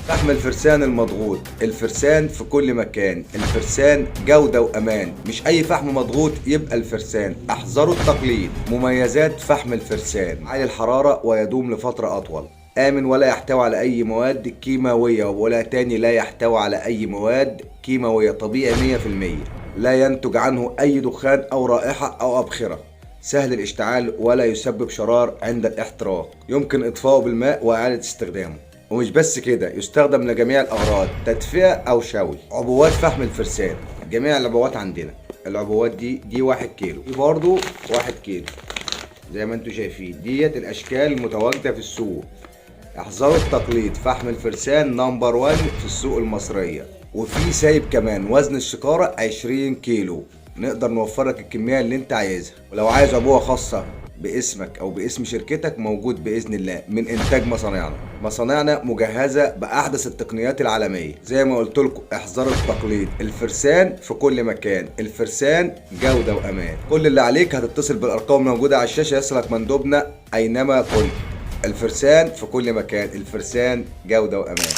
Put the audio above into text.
فحم الفرسان المضغوط، الفرسان في كل مكان، الفرسان جودة وأمان، مش أي فحم مضغوط يبقى الفرسان، احذروا التقليد. مميزات فحم الفرسان: عالي الحرارة ويدوم لفترة أطول، آمن ولا يحتوي على أي مواد كيماوية، ولا تاني لا يحتوي على أي مواد كيماوية، طبيعي 100%، لا ينتج عنه أي دخان أو رائحة أو أبخرة، سهل الاشتعال ولا يسبب شرار عند الاحتراق، يمكن إطفاؤه بالماء وإعادة استخدامه. ومش بس كده، يستخدم لجميع الأغراض، تدفئة أو شوي. عبوات فحم الفرسان: جميع العبوات عندنا، العبوات دي 1 كيلو، دي برضو 1 كيلو زي ما انتم شايفين، ديت الأشكال المتواجدة في السوق. احذروا التقليد، فحم الفرسان نمبر 1 في السوق المصرية. وفي سايب كمان وزن الشكارة 20 كيلو، نقدر نوفر لك الكمية اللي انت عايزها. ولو عايز عبوة خاصة باسمك او باسم شركتك، موجود باذن الله من انتاج مصانعنا. مصانعنا مجهزة باحدث التقنيات العالمية. زي ما قلت لكم، احذروا التقليد، الفرسان في كل مكان، الفرسان جودة وامان. كل اللي عليك هتتصل بالارقام الموجودة على الشاشة، يصلك مندوبنا اينما كنت. الفرسان في كل مكان، الفرسان جودة وأمان.